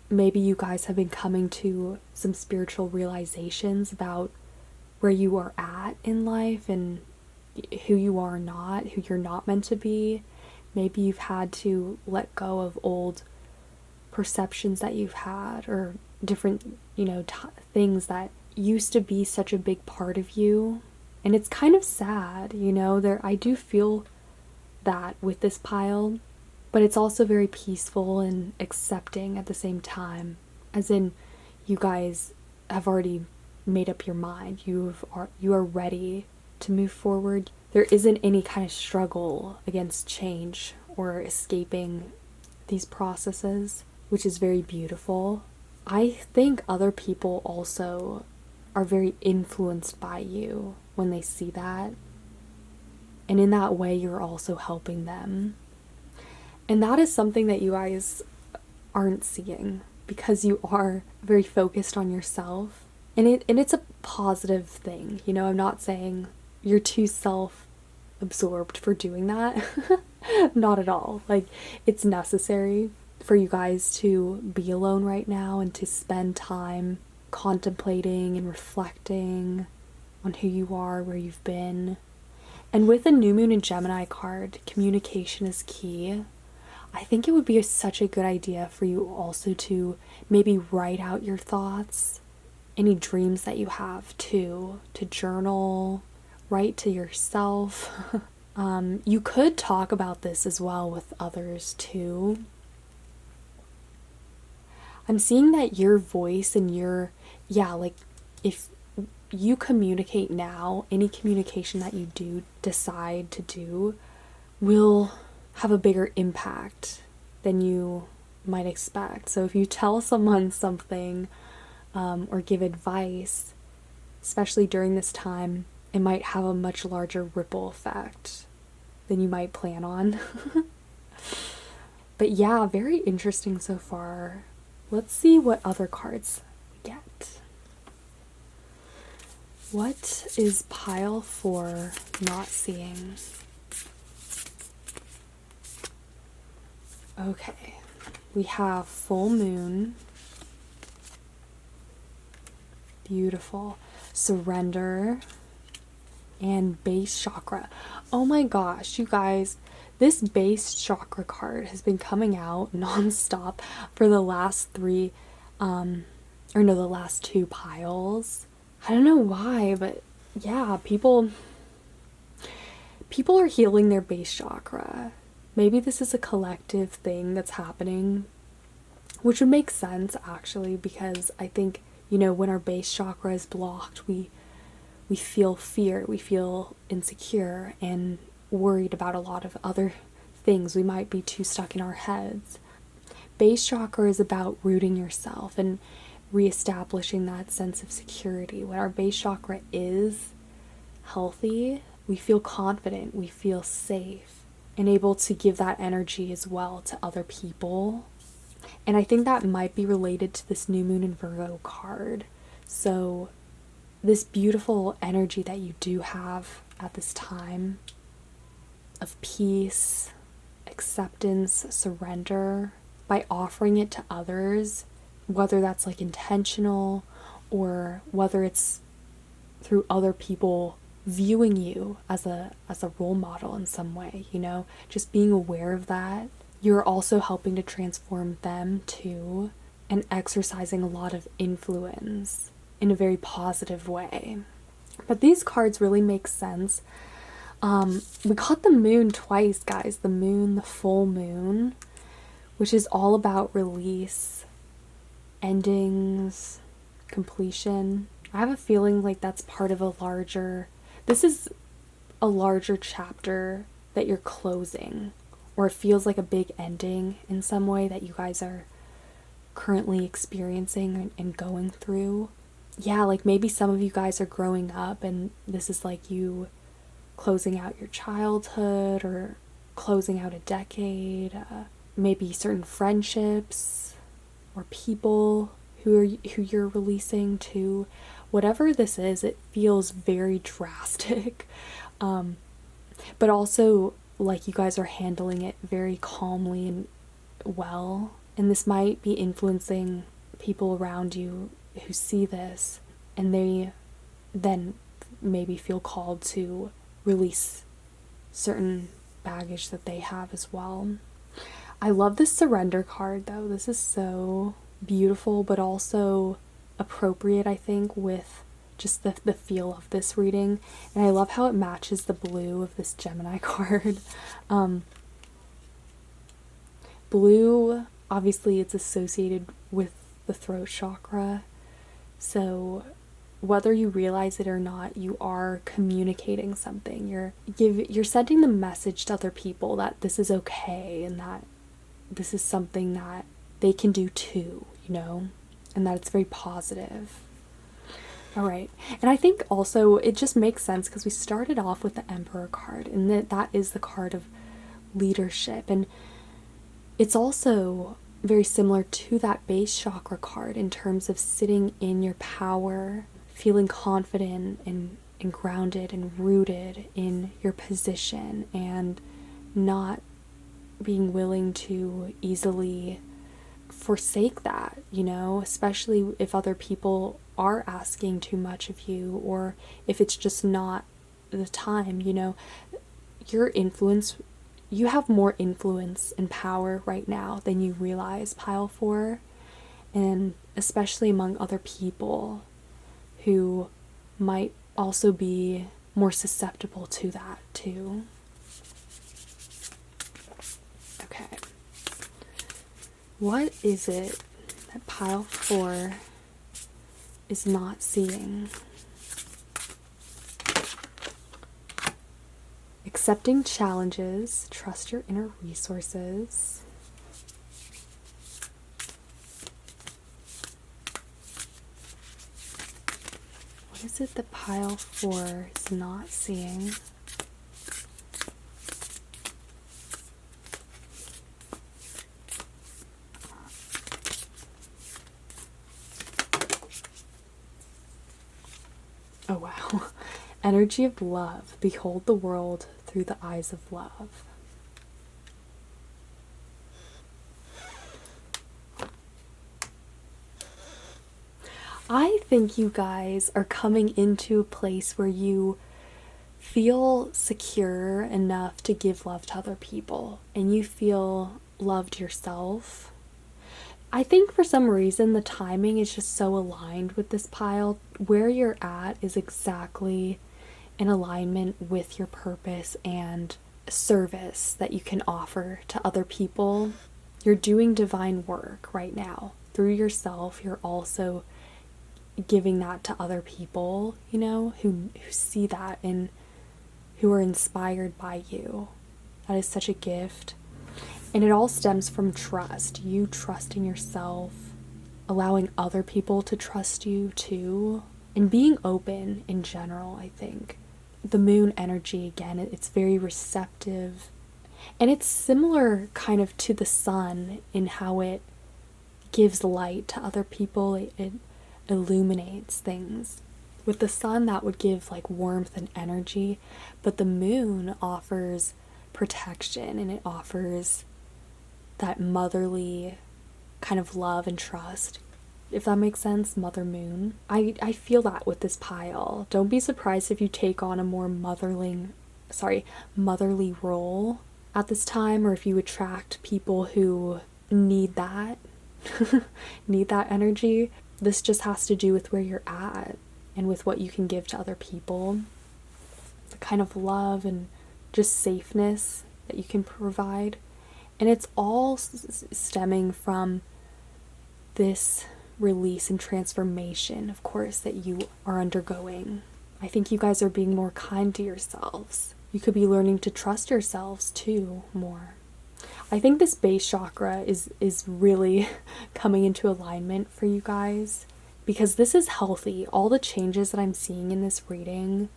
maybe you guys have been coming to some spiritual realizations about where you are at in life and who you are not, who you're not meant to be. Maybe you've had to let go of old perceptions that you've had, or different, things that used to be such a big part of you. And it's kind of sad, I do feel that with this pile, but it's also very peaceful and accepting at the same time. As in, you guys have already made up your mind. You are ready to move forward. There isn't any kind of struggle against change or escaping these processes, which is very beautiful. I think other people also are very influenced by you when they see that. And in that way, you're also helping them. And that is something that you guys aren't seeing because you are very focused on yourself. And it's a positive thing. I'm not saying you're too self-absorbed for doing that. Not at all. Like, it's necessary for you guys to be alone right now and to spend time contemplating and reflecting on who you are, where you've been. And with the New Moon and Gemini card, communication is key. I think it would be such a good idea for you also to maybe write out your thoughts, any dreams that you have too, to journal, write to yourself. You could talk about this as well with others too. I'm seeing that your voice and if you communicate now, any communication that you do decide to do will have a bigger impact than you might expect. So if you tell someone something or give advice, especially during this time, it might have a much larger ripple effect than you might plan on. But yeah, very interesting so far. Let's see what other cards we get. What is pile 4 not seeing? Okay, we have full moon. Beautiful. Surrender. And base chakra. Oh my gosh, you guys, this base chakra card has been coming out nonstop for the last the last 2 piles. I don't know why, but yeah, people are healing their base chakra. Maybe this is a collective thing that's happening, which would make sense actually, because I think, when our base chakra is blocked, we feel fear, we feel insecure and worried about a lot of other things. We might be too stuck in our heads. Base chakra is about rooting yourself and reestablishing that sense of security. When our base chakra is healthy, we feel confident, we feel safe, and able to give that energy as well to other people. And I think that might be related to this New Moon in Virgo card. So this beautiful energy that you do have at this time of peace, acceptance, surrender, by offering it to others, whether that's like intentional or whether it's through other people viewing you as a role model in some way, just being aware of that you're also helping to transform them too, and exercising a lot of influence in a very positive way. But these cards really make sense. We got the moon twice, guys. The moon, the full moon, which is all about release, endings, completion. I have a feeling like that's part of a larger, this is a larger chapter that you're closing, or it feels like a big ending in some way that you guys are currently experiencing and going through. Yeah, like maybe some of you guys are growing up and this is like you closing out your childhood or closing out a decade, maybe certain friendships or people who you're releasing to. Whatever this is, it feels very drastic. But also like you guys are handling it very calmly and well. And this might be influencing people around you who see this, and they then maybe feel called to release certain baggage that they have as well. I love this surrender card though. This is so beautiful, but also appropriate, I think, with just the feel of this reading. And I love how it matches the blue of this Gemini card. Blue, obviously it's associated with the throat chakra, so whether you realize it or not, you are communicating something. You're sending the message to other people that this is okay and that this is something that they can do too, you know, and that it's very positive. All right. And I think also it just makes sense because we started off with the Emperor card, and that is the card of leadership. And it's also very similar to that base chakra card in terms of sitting in your power, feeling confident and grounded and rooted in your position, and not being willing to easily forsake that, you know, especially if other people are asking too much of you, or if it's just not the time, you know. Your influence, you have more influence and power right now than you realize, Pile 4, and especially among other people who might also be more susceptible to that too. Okay. What is it that Pile 4 is not seeing? Accepting challenges, trust your inner resources. What is it that Pile 4 is not seeing? Oh wow. Energy of love. Behold the world through the eyes of love. I think you guys are coming into a place where you feel secure enough to give love to other people, and you feel loved yourself. I think for some reason the timing is just so aligned with this pile. Where you're at is exactly in alignment with your purpose and service that you can offer to other people. You're doing divine work right now. Through yourself, you're also giving that to other people, you know, who see that and who are inspired by you. That is such a gift. And it all stems from trust. You trusting yourself, allowing other people to trust you too, and being open in general, I think. The moon energy, again, it's very receptive. And it's similar kind of to the sun in how it gives light to other people. It illuminates things. With the sun, that would give like warmth and energy, but the moon offers protection, and it offers that motherly kind of love and trust, if that makes sense. Mother Moon. I feel that with this pile. Don't be surprised if you take on a more motherly role at this time, or if you attract people who need that, need that energy. This just has to do with where you're at and with what you can give to other people, the kind of love and just safeness that you can provide. And it's all stemming from this release and transformation, of course, that you are undergoing. I think you guys are being more kind to yourselves. You could be learning to trust yourselves too more. I think this base chakra is really coming into alignment for you guys, because this is healthy. All the changes that I'm seeing in this reading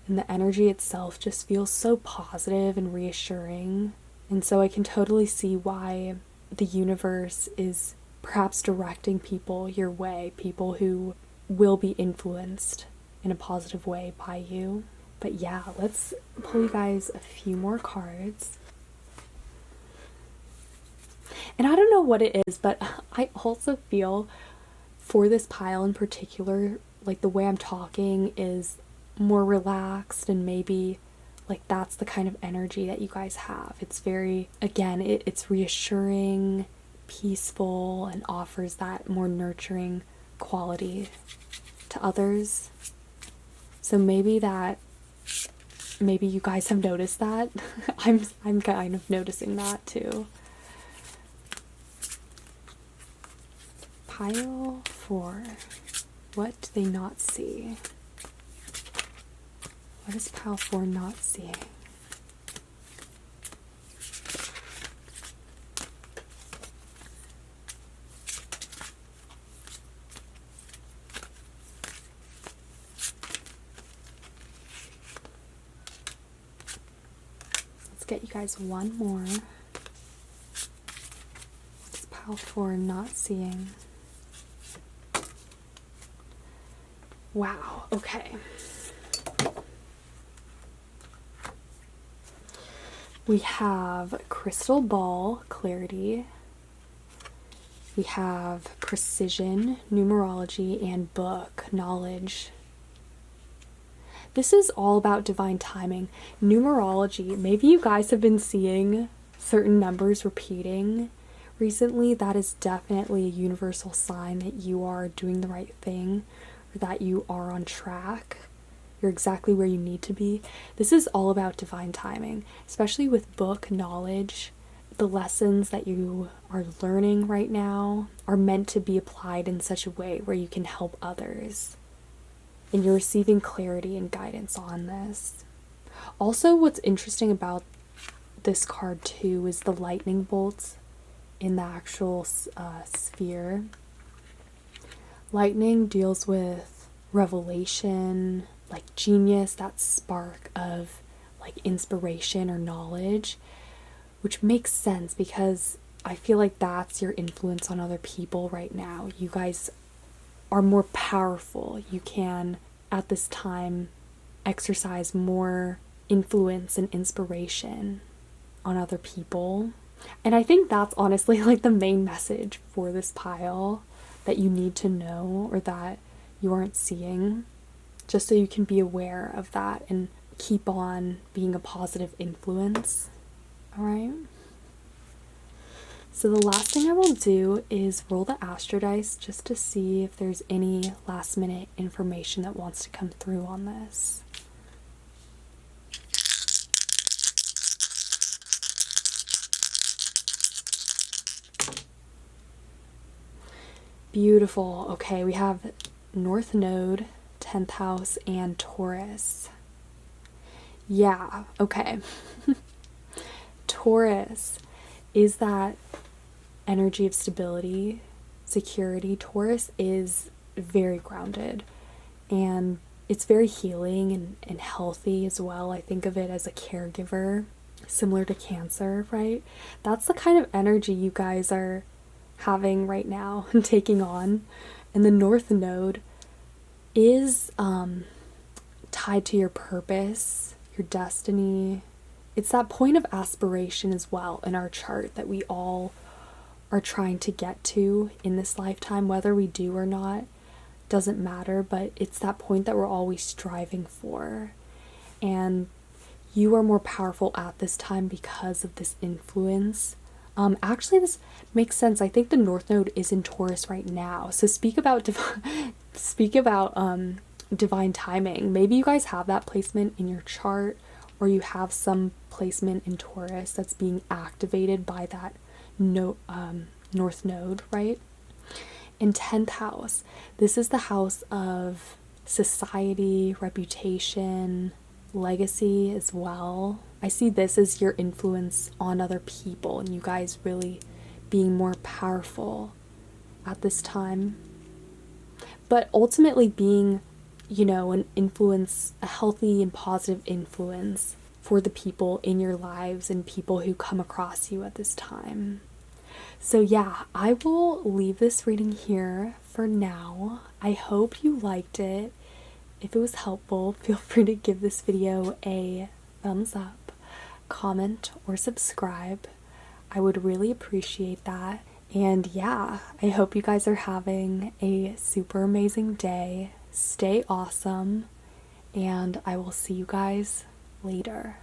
and the energy itself just feels so positive and reassuring. And so I can totally see why the universe is perhaps directing people your way, people who will be influenced in a positive way by you. But yeah, let's pull you guys a few more cards. And I don't know what it is, but I also feel for this pile in particular, like the way I'm talking is more relaxed, and maybe like that's the kind of energy that you guys have. It's very, again, it's reassuring, peaceful, and offers that more nurturing quality to others. So maybe you guys have noticed that. I'm kind of noticing that too. Pile 4. What do they not see? What is pile 4 not seeing? Let's get you guys one more. What's pile 4 not seeing? Wow, okay. We have crystal ball, clarity. We have precision, numerology, and book, knowledge. This is all about divine timing. Numerology, maybe you guys have been seeing certain numbers repeating recently. That is definitely a universal sign that you are doing the right thing, that you are on track. You're exactly where you need to be. This is all about divine timing, especially with book knowledge. The lessons that you are learning right now are meant to be applied in such a way where you can help others. And you're receiving clarity and guidance on this. Also, what's interesting about this card too is the lightning bolts in the actual sphere. Lightning deals with revelation, like genius, that spark of like inspiration or knowledge, which makes sense because I feel like that's your influence on other people right now. You guys are more powerful. You can, at this time, exercise more influence and inspiration on other people. And I think that's honestly like the main message for this pile that you need to know, or that you aren't seeing, just so you can be aware of that and keep on being a positive influence. All right. So the last thing I will do is roll the astro dice just to see if there's any last minute information that wants to come through on this. Beautiful. Okay, we have North Node, 10th house, and Taurus. Yeah, okay. Taurus is that energy of stability, security. Taurus is very grounded, and it's very healing and healthy as well. I think of it as a caregiver, similar to Cancer, right? That's the kind of energy you guys are having right now and taking on. And the North Node is tied to your purpose, your destiny. It's that point of aspiration as well in our chart that we all are trying to get to in this lifetime, whether we do or not doesn't matter, but it's that point that we're always striving for. And you are more powerful at this time because of this influence. Actually, this makes sense. I think the North Node is in Taurus right now. So speak about divine timing. Maybe you guys have that placement in your chart, or you have some placement in Taurus that's being activated by that North Node, right? In 10th house, this is the house of society, reputation, legacy as well. I see this as your influence on other people and you guys really being more powerful at this time. But ultimately being, an influence, a healthy and positive influence for the people in your lives and people who come across you at this time. So yeah, I will leave this reading here for now. I hope you liked it. If it was helpful, feel free to give this video a thumbs up, comment, or subscribe. I would really appreciate that. And yeah, I hope you guys are having a super amazing day. Stay awesome, and I will see you guys later.